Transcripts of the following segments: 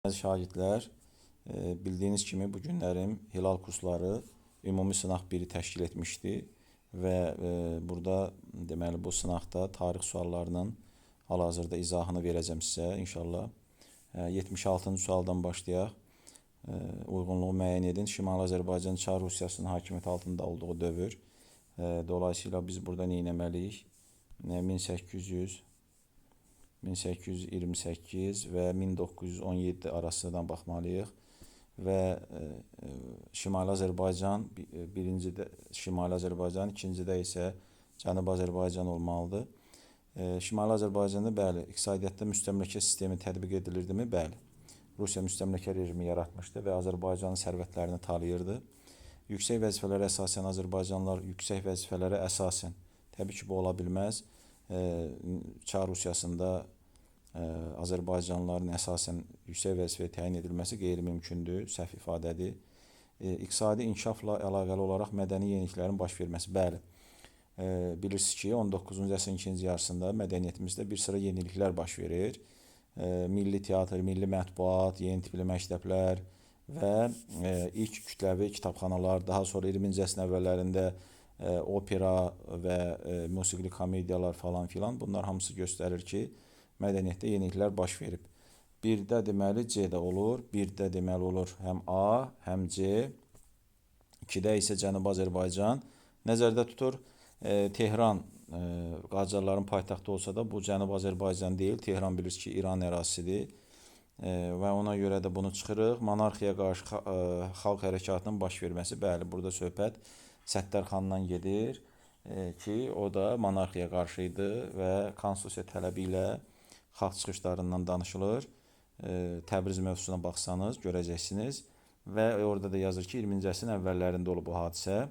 Əziz şagirdlər, bildiyiniz kimi bu günlərim Hilal kursları ümumi sınaq 1-i təşkil etmişdi və burada deməli bu sınaqda tarix suallarının hal-hazırda izahını verəcəm sizə inşallah. 76-cı sualdan başlayaq. Uyğunluğu müəyyən edin. Şimali Azərbaycan Çar Rusiyasının hakimiyyəti altında olduğu dövr. Dolayısıyla biz burada nə etməliyik? 1828 və 1917 arasından baxmalıyıq və Şimali Azərbaycan birincidə Şimali Azərbaycan, ikincidə isə Cənubi Azərbaycan olmalıdır. Şimali Azərbaycanda bəli, iqtisadiyyatda müstəmləkə sistemi tətbiq edilirdimi? Bəli. Rusiya müstəmləkə rejimi yaratmışdı və Azərbaycanın sərvətlərini talayırdı. Yüksək vəzifələrə əsasən Azərbaycanlılar yüksək vəzifələrə əsasən təbii ki, bu ola bilməz. Çar Rusiyasında Azərbaycanlıların əsasən yüksək vəzifəyə təyin edilməsi qeyri-mümkündür, səhv ifadədir. İqtisadi inkişafla əlaqəli olaraq mədəni yeniliklərin baş verməsi, bəli. Bilirsiniz ki, 19-cu əsrin ikinci yarısında mədəniyyətimizdə bir sıra yeniliklər baş verir. Milli teatr, milli mətbuat, yeni tipli məktəblər və ilk kütləvi kitabxanalar, daha sonra 20-ci əsrin əvvəllərində opera və musiqili komediyalar falan filan, bunlar hamısı göstərir ki, mədəniyyətdə yeniliklər baş verib. Birdə deməli C-də olur, birdə deməli olur həm A, həm C, 2-də isə Cənubi Azərbaycan nəzərdə tutur. Tehran Qacarların paytaxtı olsa da bu Cənubi Azərbaycan deyil, Tehran bilirsiniz ki, İran ərazisidir və ona görə də bunu çıxırıq. Monarxiya qarşı xalq hərəkatının baş verməsi, bəli, burada söhbət Səttərxandan gedir ki, o da monarxiya qarşı idi və konstitusiya tələbi ilə xalq çıxışlarından danışılır. Təbriz mövzusuna baxsanız görəcəksiniz və orada da yazır ki, 20-ci əsrin əvvəllərində olub bu hadisə.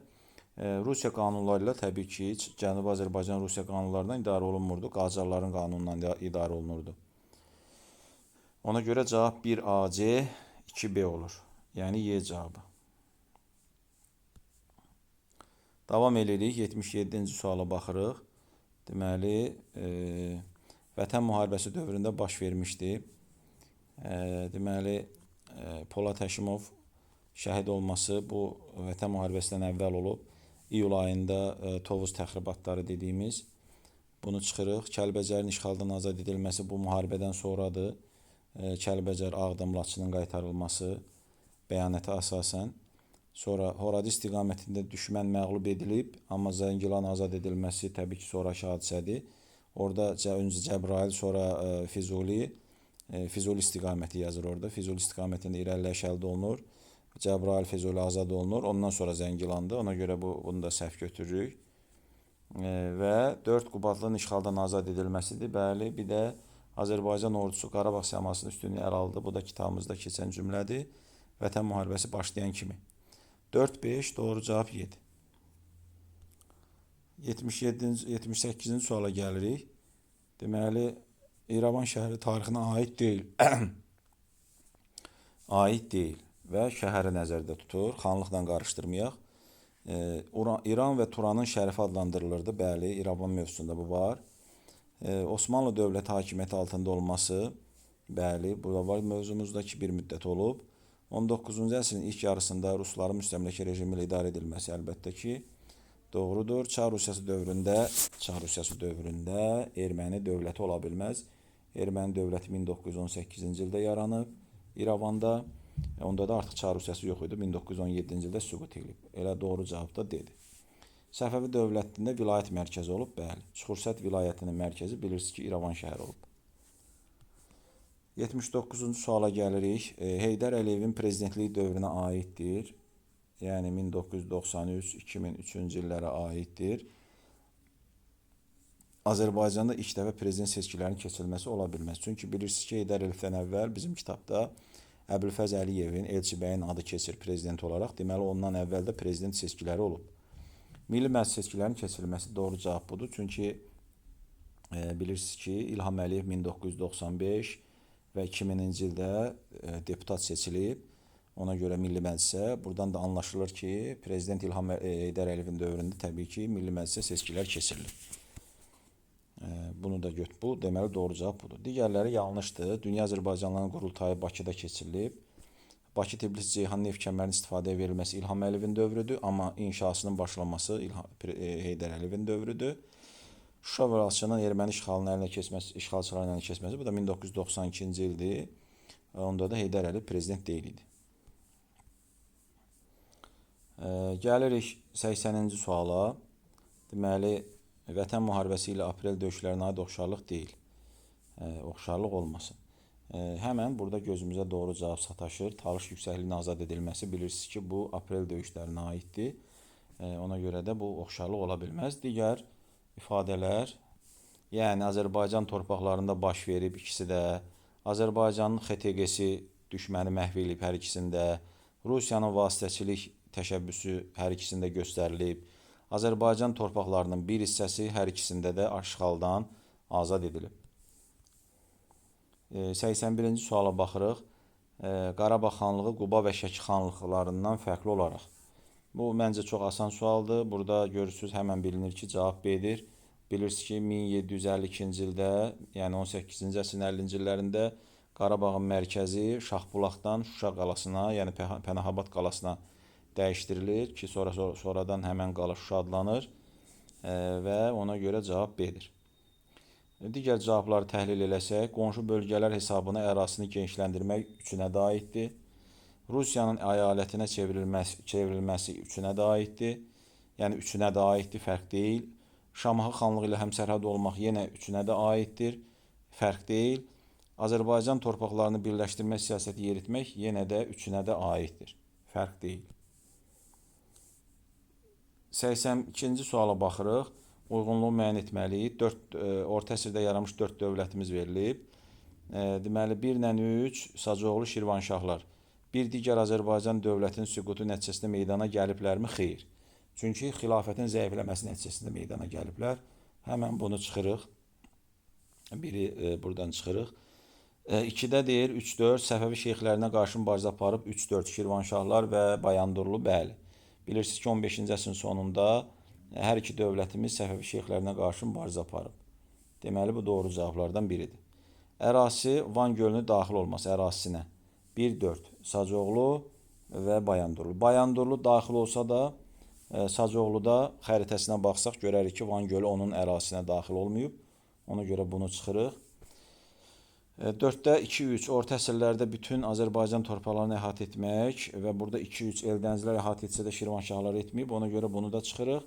Rusiya qanunları ilə təbii ki, Cənubi Azərbaycan Rusiya qanunlarından idarə olunmurdu, Qacarların qanunundan idarə olunurdu. Ona görə cavab 1AC, 2B olur. Yəni Y cavabı. Davam edirik, 77-ci suala baxırıq. Deməli, Vətən müharibəsi dövründə baş vermişdi. Deməli, Polad Həşimov şəhid olması bu Vətən müharibəsindən əvvəl olub. İyul ayında Tovuz təxribatları dediyimiz. Bunu çıxırıq. Kəlbəcərin işğaldan azad edilməsi bu müharibədən sonradır. Kəlbəcər, Ağdam, Laçının qaytarılması bəyanata əsasən. Sonra Horadi istiqamətində düşmən məğlub edilib, amma Zəngilan azad edilməsi təbii ki, sonraki hadisədir. Orada öncə Cəbrayıl, sonra Füzuli istiqaməti yazır orada. Füzuli istiqamətində irəliləyiş əldə olunur. Cəbrayıl, Füzuli azad olunur. Ondan sonra Zəngilandır. Ona görə bunu da səhv götürürük. Və 4 Qubadlının işğaldan azad edilməsidir. Bəli, bir də Azərbaycan ordusu Qarabağ səmasının üstünlüyü ələ aldı. Bu da kitabımızda keçən cümlədir. Vətən müharibəsi başlayan kimi. 4-5, doğru cavab 7. 78-ci suala gəlirik. Deməli, İrəvan şəhəri tarixinə aid deyil. Aid deyil və şəhəri nəzərdə tutur. Xanlıqla qarışdırmayaq. İran və Turanın şərifi adlandırılırdı. Bəli, İrəvan mövzusunda bu var. Osmanlı dövləti hakimiyyəti altında olması. Bəli, burada var mövzumuzda ki, bir müddət olub. 19-cu əsrin ilk yarısında Rusların müstəmləkə rejimi ilə idarə edilməsi əlbəttə ki, doğrudur. Çar Rusiyası dövründə erməni dövləti ola bilməz. Erməni dövləti 1918-ci ildə yaranıb İrəvanda. Onda da artıq Çar Rusiyası yox idi. 1917-ci ildə süqut edilib. Elə doğru cavab da dedi. Səfəvi dövlətində vilayət mərkəzi olub. Bəli. Çuxursət vilayətinin mərkəzi bilirsiniz ki, İrəvan şəhəri olub. 79-cu suala gəlirik. Heydər Əliyevin prezidentliyi dövrünə aiddir. Yəni 1993-2003-cü illərə aiddir. Azərbaycanda ilk dəfə prezident seçkilərinin keçirilməsi ola bilməz. Çünki bilirsiniz ki, Heydər Əliyevdən əvvəl bizim kitabda Əbülfəz Əliyevin, Elçibəyin adı keçir prezident olaraq. Deməli, ondan əvvəl də prezident seçkiləri olub. Milli Məclis seçkilərinin keçirilməsi doğru cavab budur. Çünki bilirsiniz ki, İlham Əliyev 1995 və 2000-ci ildə deputat seçilib. Ona görə Milli Məclisə. Buradan da anlaşılır ki, prezident İlham Heydər Əliyevin dövründə təbii ki, Milli Məclisə seçkilər keçirilir. Bunu da göt. Bu deməli doğru cavab budur. Digərləri yanlışdır. Dünya Azərbaycanlıların qurultayı Bakıda keçirilib. Bakı Tbilisi Ceyhan neft kəmərinin istifadəyə verilməsi İlham Əliyevin dövrüdür, amma inşasının başlanması Heydər Əliyevin dövrüdür. Şuşa və Laçının erməni işğalçıların əlinə keçməsi, bu da 1992-ci ildir. Onda da Heydər Əliyev prezident deyil idi. Gəlirik 80-ci suala. Deməli, Vətən müharibəsi ilə aprel döyüşlərinə aid oxşarlıq deyil. Oxşarlıq olmasın. Həmən burada gözümüzə doğru cavab sataşır. Talış yüksəkliyinin azad edilməsi, bilirsiniz ki, bu aprel döyüşlərinə aiddir. Ona görə də bu oxşarlıq ola bilməz. Digər ifadələr, yəni Azərbaycan torpaqlarında baş verib ikisi də, Azərbaycanın XTQ-si düşməni məhv edib hər ikisində, Rusiyanın vasitəçilik təşəbbüsü hər ikisində göstərilib, Azərbaycan torpaqlarının bir hissəsi hər ikisində də işğaldan azad edilib. 81-ci suala baxırıq. Qarabağ xanlığı Quba və Şəki xanlıqlarından fərqli olaraq. Bu məncə çox asan sualdır. Burada görürsünüz, həmən bilinir ki, cavab B-dir. Bilirsiniz ki, 1752-ci ildə, yəni 18-ci əsrin 50-ci illərində Qarabağın mərkəzi Şahbulaqdan Şuşa qalasına, yəni Pənahabad qalasına dəyişdirilir ki, sonradan həmən qala Şuşa adlanır və ona görə cavab B-dir. Digər cavabları təhlil eləsək, qonşu bölgələr hesabına ərazisini genişləndirmək üçünə də aiddir. Rusiyanın əyalətinə çevrilməsi üçünə də aiddir. Yəni üçünə də aiddir, fərq deyil. Şamaxı xanlığı ilə həmsərhəd olmaq yenə üçünə də aiddir, fərq deyil. Azərbaycan torpaqlarını birləşdirmək siyasəti yeritmək yenə də üçünə də aiddir, fərq deyil. 82-ci suala baxırıq. Uyğunluğu müəyyən etməliyik. Orta əsrdə yaranmış 4 dövlətimiz verilib. Deməli, 1 ilə 3 Sacıoğlu Şirvanşahlar. Bir digər Azərbaycan dövlətinin süqutu nəticəsində meydana gəliblərmi? Xeyr. Çünki xilafətin zəifləməsi nəticəsində meydana gəliblər. Həmən bunu çıxırıq. Biri buradan çıxırıq. 2-də deyir, 3-4 Səfəvi şeyxlərinə qarşı mübarizə aparıb 3-4 Şirvanşahlar və Bayandurlu, bəli. Bilirsiniz ki, 15-ci əsrin sonunda hər iki dövlətimiz Səfəvi şeyxlərinə qarşı mübarizə aparıb. Deməli, bu doğru cavablardan biridir. Ərazisi Van gölünün daxil olması ərazisinə 1-4 Sacıoğlu və Bayandurlu. Bayandurlu daxil olsa da, Sacıoğluda xəritəsinə baxsaq görərik ki, Van gölü onun ərazisinə daxil olmayıb. Ona görə bunu çıxırıq. 4-də 2-3 orta əsrlərdə bütün Azərbaycan torpaqlarını əhatə etmək və burada 2-3 Eldənizlər əhatə etsə də Şirvanşahlar etməyib. Ona görə bunu da çıxırıq.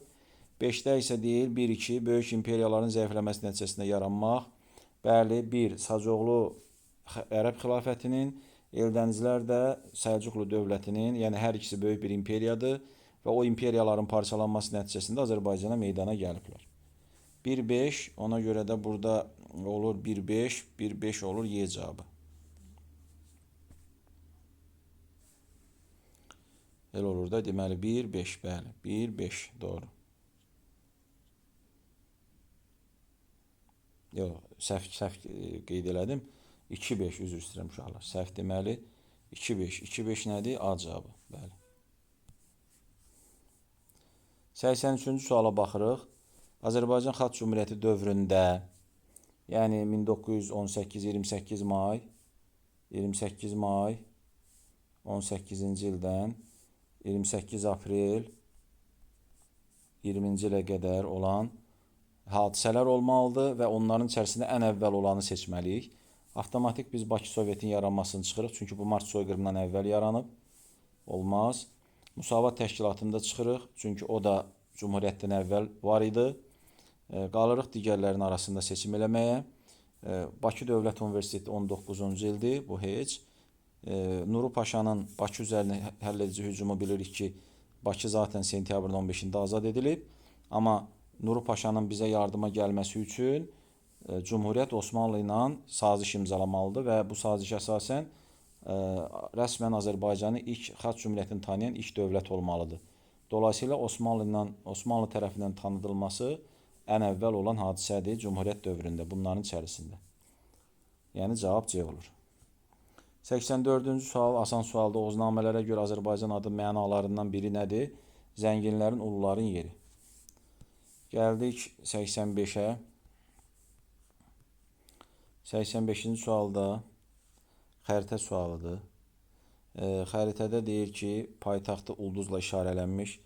5-də isə deyil, 1-2 böyük imperiyaların zəifləməsi nəticəsində yaranmaq. Bəli, 1 Sacıoğlu Ərəb xilafətinin, Eldənizlər də Səlcuqlu dövlətinin, yəni hər ikisi böyük bir imperiyadır və o imperiyaların parçalanması nəticəsində Azərbaycana meydana gəliblər. 1-5, ona görə də burada olur 1-5, 1-5 olur Y cavabı. Elə olur da, deməli 1-5, bəli, 1-5, doğru. Yox, səhv qeyd elədim. 2-5, üzr istəyirəm uşaqlar. Səhv deməli 2-5. 2-5 nədir? A cavabı, bəli. 83-cü suala baxırıq. Azərbaycan Xalq Cümhuriyyəti dövründə, yəni 1918-28 may, 28 may, 18-ci ildən 28 aprel 20-ci ilə qədər olan hadisələr olmalıdır və onların içərisində ən əvvəl olanı seçməliyik. Avtomatik biz Bakı Sovetinin yaranmasını çıxırıq, çünki bu Mart soyqırımından əvvəl yaranıb. Olmaz. Müsavat təşkilatında çıxırıq, çünki o da Cumhuriyyətdən əvvəl var idi. Qalırıq digərlərinin arasında seçim eləməyə. Bakı Dövlət Universiteti 19-cu ildir, bu heç. Nuru Paşanın Bakı üzərinə həll edici hücumu bilirik ki, Bakı zaten sentyabrın 15-də azad edilib. Amma Nuru Paşanın bizə yardıma gəlməsi üçün Cumhuriyyət Osmanlı ilə saziş imzalamalıdır və bu saziş əsasən rəsmən Azərbaycanı ilk Xalq Cümhuriyyətini tanıyan ilk dövlət olmalıdır. Dolayısıyla Osmanlı tərəfindən tanıdılması ən əvvəl olan hadisədir Cumhuriyyət dövründə, bunların içərisində. Yəni cavab C olur. 84-cü sual, asan sualda Oğuznamələrə görə Azərbaycan adı mənalarından biri nədir? Zənginlərin, uluların yeri. Gəldik 85-ə. 85-ci sualda xəritə sualıdır. Xəritədə deyir ki, paytaxtı ulduzla işarələnmiş.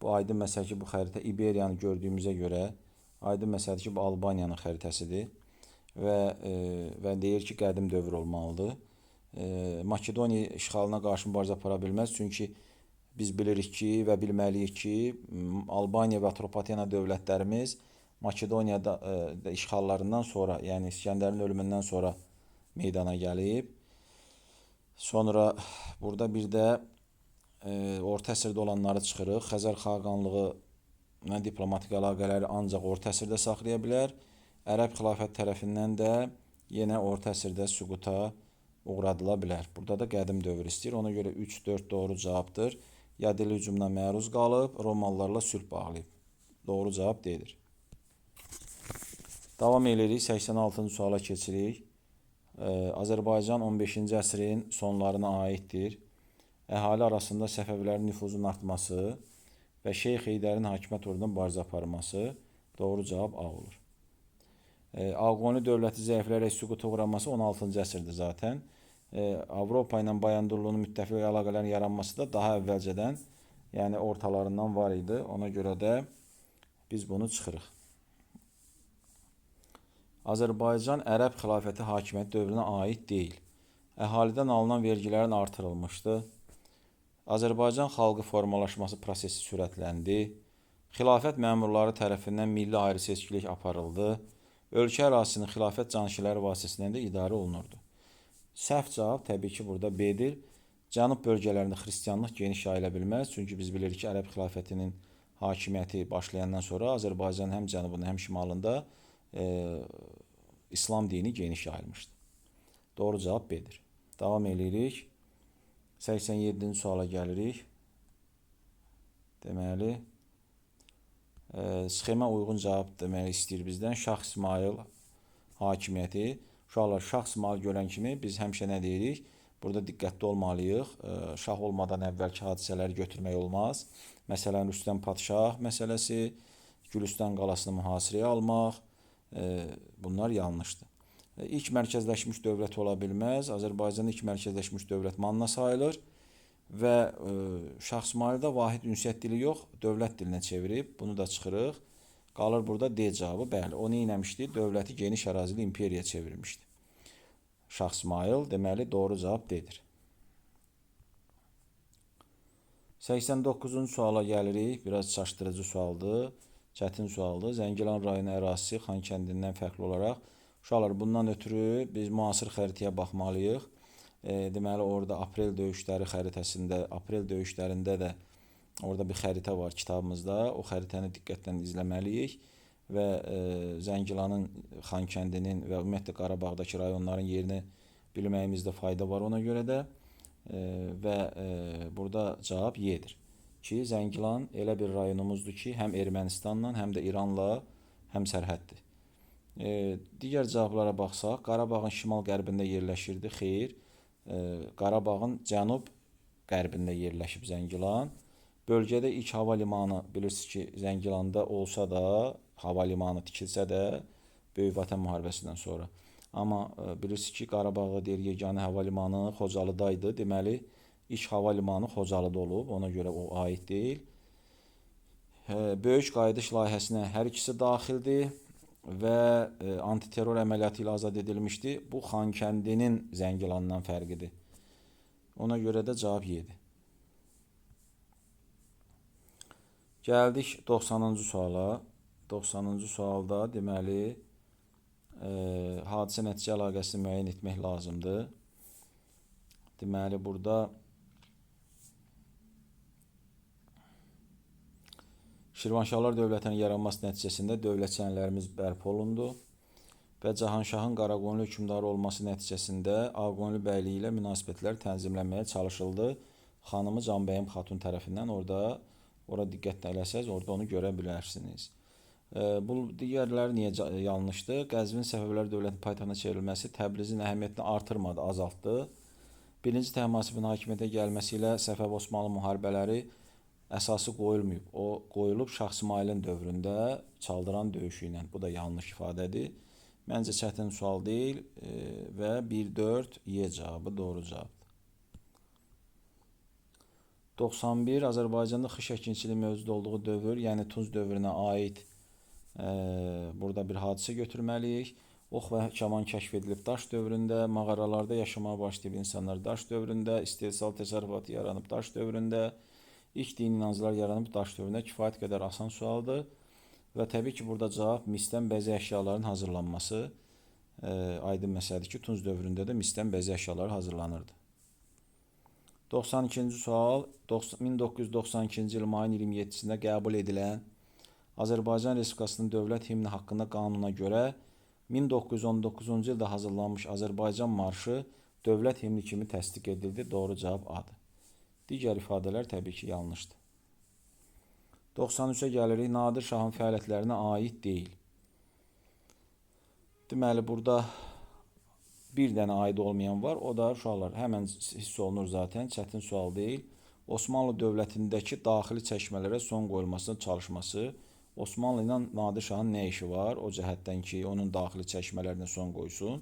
Bu aydın məsələ ki, bu xəritə İberiyanı gördüyümüzə görə aydın məsələdir ki, bu Albaniyanın xəritəsidir və deyir ki, qədim dövr olmalıdır. Makedoniya işğalına qarşı mübarizə apara bilməz, çünki biz bilirik ki və bilməliyik ki, Albaniya və Atropatena dövlətlərimiz Makedoniyada işğallarından sonra, yəni İskəndərin ölümündən sonra meydana gəlib. Sonra burada bir də orta əsrdə olanları çıxırıq. Xəzər xaqanlığı diplomatik əlaqələri ancaq orta əsrdə saxlaya bilər. Ərəb xilafət tərəfindən də yenə orta əsrdə süquta uğradıla bilər. Burada da qədim dövr istəyir. Ona görə 3-4 doğru cavabdır. Ya dili hücumuna məruz qalıb, Romalılarla sülh bağlayıb. Doğru cavab deyilir. Davam edirik. 86-cı suala keçirik. Azərbaycan 15-ci əsrin sonlarına aiddir. Əhali arasında Səfəvilərin nüfuzunun artması və Şeyx Heydərin hakimiyyət uğrunda mübarizə aparması. Doğru cavab A olur. Ağqoni dövləti zəiflərək süquta uğraması 16-cı əsrdir zaten. Avropa ilə Bayandurluğun müttəfiq əlaqələrin yaranması da daha əvvəlcədən, yəni ortalarından var idi. Ona görə də biz bunu çıxırıq. Azərbaycan Ərəb xilafəti hakimiyyəti dövrünə aid deyil. Əhalidən alınan vergilərin artırılmışdı. Azərbaycan xalqı formalaşması prosesi sürətləndi. Xilafət məmurları tərəfindən milli ayrı-seçkilik aparıldı. Ölkə ərazisinin xilafət canişinləri vasitəsilə də idarə olunurdu. Səhv cavab təbii ki, burada B-dir. Cənub bölgələrində xristianlıq geniş yayıla bilməz. Çünki biz bilirik ki, Ərəb xilafətinin hakimiyyəti başlayandan sonra Azərbaycanın həm cənubunda, həm şimalında İslam dini geniş yayılmışdı. Doğru cavab B-dir. Davam edirik. 87-ci suala gəlirik. Deməli, sxemə uyğun cavab deməli istəyir bizdən. Şah İsmail hakimiyyəti. Uşaqlar, Şah İsmail görən kimi biz həmişə nə deyirik? Burada diqqətli olmalıyıq. Şah olmadan əvvəlki hadisələri götürmək olmaz. Məsələn, Rüstəm Padşah məsələsi, Gülüstan qalasını mühasirəyə almaq, bunlar yanlışdır. İlk mərkəzləşmiş dövlət ola bilməz. Azərbaycanın ilk mərkəzləşmiş dövlət Manna sayılır və Şah İsmaildə vahid ünsiyyət dili yox, dövlət dilinə çevirib. Bunu da çıxırıq. Qalır burada D cavabı. Bəli, o nə eləmişdi? Dövləti geniş ərazili imperiyaya çevirmişdi. Şah İsmail, deməli, doğru cavab D-dir. 89-cu suala gəlirik. Biraz çaşdırıcı sualdır. Çətin sualdır. Zəngilan rayonu ərazisi Xankəndindən fərqli olaraq. Uşaqlar, bundan ötürü biz müasir xəritəyə baxmalıyıq. Deməli, orada aprel döyüşləri xəritəsində, aprel döyüşlərində də orada bir xəritə var kitabımızda. O xəritəni diqqətlə izləməliyik və Zəngilanın, Xankəndinin və ümumiyyətlə Qarabağdakı rayonların yerini bilməyimizdə fayda var ona görə də və burada cavab Y-dir. Ki, Zəngilan elə bir rayonumuzdur ki, həm Ermənistanla, həm də İranla həm sərhəddir. Digər cavablara baxsaq, Qarabağın şimal-qərbində yerləşirdi. Xeyr, Qarabağın cənub-qərbində yerləşib Zəngilan. Bölgədə ilk hava limanı bilirsiniz ki, Zəngilanda olsa da, hava limanı tikilsə də Böyük Vətən müharibəsindən sonra. Amma bilirsiniz ki, Qarabağda deyir yeganə hava limanı Xocalıdaydı. Deməli, ilk hava limanı Xocalıda olub, ona görə o aid deyil. Böyük qayıdış layihəsinə hər ikisi daxildir və antiterror əməliyyatı ilə azad edilmişdi. Bu Xankəndinin Zəngilandan fərqidir. Ona görə də cavab Y-dir. Gəldik 90-cı suala. 90-cı sualda deməli hadisə nəticə əlaqəsini müəyyən etmək lazımdır. Deməli, burada Şirvanşahlar dövlətinin yaranması nəticəsində dövlətçənlərimiz bərpa olundu və Cahanşahın Qaraqoyunlu hökmdarı olması nəticəsində Ağqoyunlu bəyliyi ilə münasibətlər tənzimlənməyə çalışıldı. Xanımı Canbəyim xatun tərəfindən ora diqqətlə eləsəz, orada onu görə bilərsiniz. Bu digərləri niyə yanlışdır? Qəzvin Səfəvilər dövlətinin paytaxtına çevrilməsi Təbrizin əhəmiyyətini artırmadı, azaltdı. Birinci Təhmasibin hakimiyyətə gəlməsi ilə Səfəv-Osmanlı müharibələri əsası qoyulmayıb. O qoyulub Şah İsmailin dövründə Çaldıran döyüşü ilə. Bu da yanlış ifadədir. Məncə çətin sual deyil və 1-4 Y cavabı doğru cavabdır. 91. Azərbaycanda xış əkinçiliyi mövcud olduğu dövr, yəni Tunc dövrünə aid burada bir hadisə götürməliyik. Ox və kaman kəşf edilib daş dövründə, mağaralarda yaşamaya başlayıb insanlar daş dövründə, istehsal təsərrüfatı yaranıb daş dövründə, ilk dini inanclar yaranıb daş dövründə. Kifayət qədər asan sualdır. Və təbii ki, burada cavab misdən bəzi əşyaların hazırlanması aydın məsələdir ki, Tunc dövründə də misdən bəzi əşyaları hazırlanırdı. 92-ci sual, 1992-ci il mayın 27-sində qəbul edilən Azərbaycan Respublikasının dövlət himni haqqında qanuna görə 1919-cu ildə hazırlanmış Azərbaycan marşı dövlət himni kimi təsdiq edildi. Doğru cavab A-dır. Digər ifadələr təbii ki, yanlışdır. 93-ə gəlirik. Nadir Şahın fəaliyyətlərinə aid deyil. Deməli, burada bir dənə aid olmayan var. O da uşaqlar həmən hiss olunur zaten. Çətin sual deyil. Osmanlı dövlətindəki daxili çəkmələrə son qoyulmasına çalışması. Osmanlı ilə Nadir Şahın nə işi var? O cəhətdən ki, onun daxili çəkmələrinə son qoysun.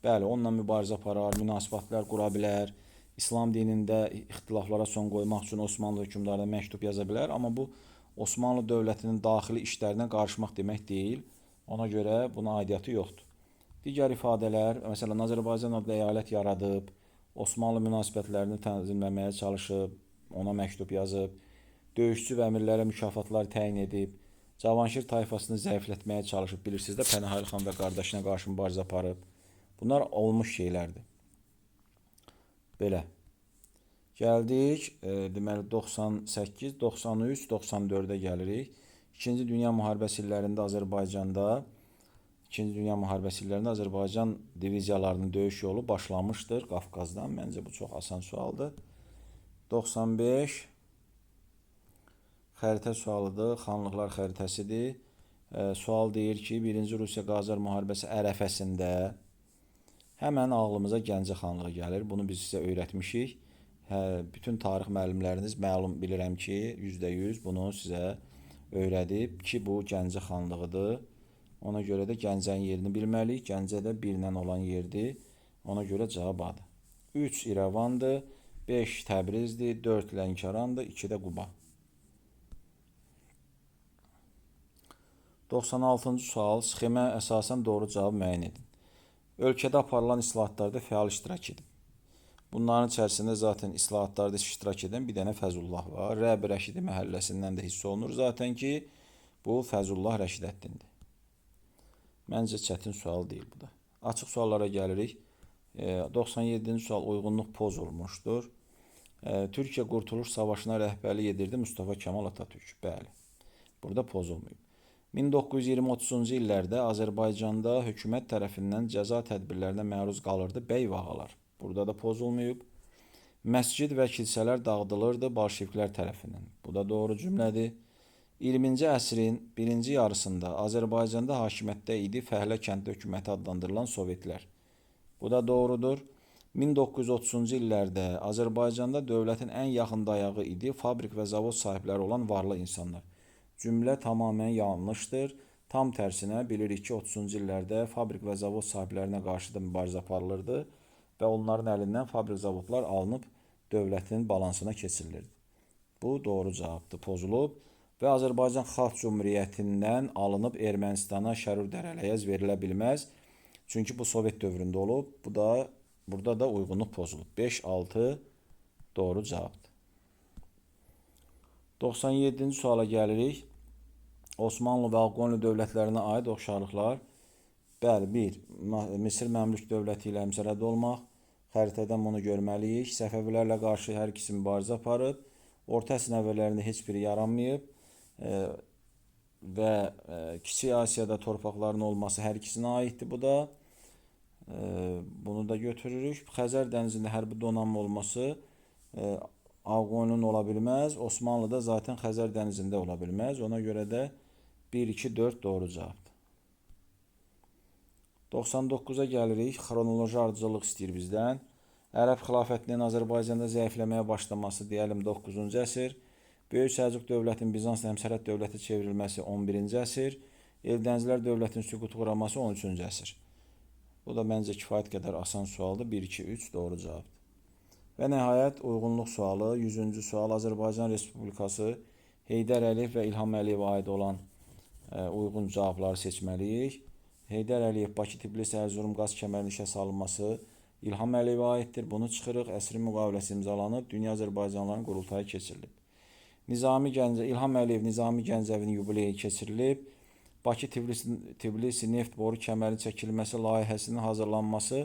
Bəli, onunla mübarizə aparar, münasibətlər qura bilər. İslam dinində ixtilaflara son qoymaq üçün Osmanlı hökmdarına məktub yaza bilər. Amma bu, Osmanlı dövlətinin daxili işlərinə qarışmaq demək deyil. Ona görə buna aidiyyatı yoxdur. Digər ifadələr, məsələn, Azərbaycan adlı əyalət yaradıb, Osmanlı münasibətlərini tənzimləməyə çalışıb, ona məktub yazıb, döyüşçü və əmirlərə mükafatlar təyin edib, Cavanşir tayfasını zəiflətməyə çalışıb, bilirsiniz də, Pənahəli xan və qardaşına qarşı mübarizə aparıb. Bunlar olmuş şeylərdir. Belə. Gəldik, deməli, 98, 93, 94-ə gəlirik. İkinci Dünya müharibəsi illərində Azərbaycan diviziyalarının döyüş yolu başlamışdır Qafqazdan. Məncə bu çox asan sualdır. 95 xəritə sualıdır, xanlıqlar xəritəsidir. Sual deyir ki, 1-ci Rusiya-Qacar müharibəsi ərəfəsində həmən ağlımıza Gəncə xanlığı gəlir. Bunu biz sizə öyrətmişik. Bütün tarix müəllimləriniz məlum bilirəm ki, %100 bunu sizə öyrədib ki, bu Gəncə xanlığıdır. Ona görə də Gəncənin yerini bilməliyik. Gəncə də 1 ilə olan yerdir. Ona görə cavab A-dır. 3 İrəvandır, 5 Təbrizdir, 4 Lənkərandır, 2 də Quba. 96-cı sual. Sxemə əsasən doğru cavab müəyyən edin. Ölkədə aparılan islahatlarda fəal iştirak edin. Bunların içərisində zaten islahatlarda iştirak edən bir dənə Fəzullah var. Rəbi Rəşidi məhəlləsindən də hiss olunur zaten ki, bu Fəzullah Rəşidəddindir. Məncə çətin sual deyil bu da. Açıq suallara gəlirik. 97-ci sual uyğunluq pozulmuşdur. Türkiyə Qurtuluş Savaşına rəhbərlik edirdi Mustafa Kemal Atatürk. Bəli, burada pozulmayıb. 1920-30-cu illərdə Azərbaycanda hökumət tərəfindən cəza tədbirlərinə məruz qalırdı bəy və ağalar. Burada da pozulmayıb. Məscid və kilsələr dağıdılırdı bolşeviklər tərəfindən. Bu da doğru cümlədir. 20-ci əsrin birinci yarısında Azərbaycanda hakimiyyətdə idi fəhlə kəndli hökuməti adlandırılan Sovetlər. Bu da doğrudur. 1930-cu illərdə Azərbaycanda dövlətin ən yaxın dayağı idi fabrik və zavod sahibləri olan varlı insanlar. Cümlə tamamən yanlışdır. Tam tərsinə bilirik ki, 30-cu illərdə fabrik və zavod sahiblərinə qarşı da mübarizə aparılırdı və onların əlindən fabrik zavodlar alınıb dövlətin balansına keçirilirdi. Bu doğru cavabdır, pozulub və Azərbaycan Xalq Cümhuriyyətindən alınıb Ermənistana, Şərur Dərələyəz verilə bilməz. Çünki bu Sovet dövründə olub, burada da uyğunluq pozulub. 5-6 doğru cavabdır. 97-ci suala gəlirik. Osmanlı və Ağqoyunlu dövlətlərinə aid oxşarlıqlar. Bəli, 1. Misir Məmlük dövləti ilə həmsərhəd olmaq. Xəritədən bunu görməliyik. Səfəvilərlə qarşı hər ikisi mübarizə aparıb. Orta əsr əvvəllərində heç biri yaranmayıb. Və Kiçik Asiyada torpaqların olması hər ikisinə aiddir bu da. Bunu da götürürük. Xəzər dənizində hərbi donanma olması Ağqoyunlu'nun ola bilməz. Osmanlı'da zaten Xəzər dənizində ola bilməz. Ona görə də 1-2-4 doğru cavabdır. 99-a gəlirik. Xronoloji ardıcıllıq istəyir bizdən. Ərəb xilafətinin Azərbaycanda zəifləməyə başlaması deyəlim 9-cu əsr. Böyük Səlcuq dövlətinin Bizansla həmsərhəd dövlətə çevrilməsi 11-ci əsr. Eldənizlər dövlətin süqutu quraması 13-cü əsr. Bu da məncə kifayət qədər asan sualdır. 1, 2, 3 doğru cavabdır. Və nəhayət uyğunluq sualı, 100-cü sual. Azərbaycan Respublikası Heydər Əliyev və İlham Əliyevə aid olan uyğun cavabları seçməliyik. Heydər Əliyev Bakı Tbilisi Ərzurum qaz kəmərinin işə salınması İlham Əliyevə aiddir. Bunu çıxırıq. Əsrin müqaviləsi imzalanıb, Dünya Azərbaycanlıların qurultayı keçirilib. İlham Əliyev Nizami Gəncəvinin yubileyi keçirilib. Bakı Tbilisi neft boru kəmərinin çəkilməsi layihəsinin hazırlanması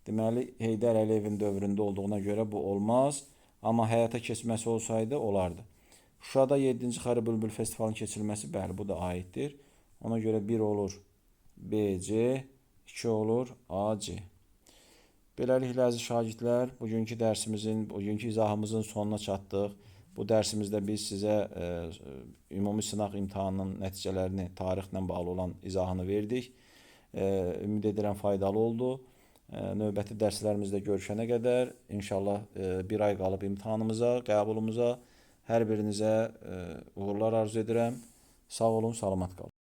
deməli Heydər Əliyevin dövründə olduğuna görə bu olmaz. Amma həyata keçməsi olsaydı olardı. Şuşada 7-ci Xarı Bülbül Festivalının keçirilməsi bəli bu da aiddir. Ona görə 1 olur BC, 2 olur AC. Beləliklə əziz şagirdlər, bugünkü izahımızın sonuna çatdıq. Bu dərsimizdə biz sizə ümumi sınaq imtahanının nəticələrini, tarixlə bağlı olan izahını verdik. Ümid edirəm faydalı oldu. Növbəti dərslərimizdə görüşənə qədər inşallah bir ay qalıb imtahanımıza, qəbulumuza hər birinizə uğurlar arzu edirəm. Sağ olun, salamat qalın.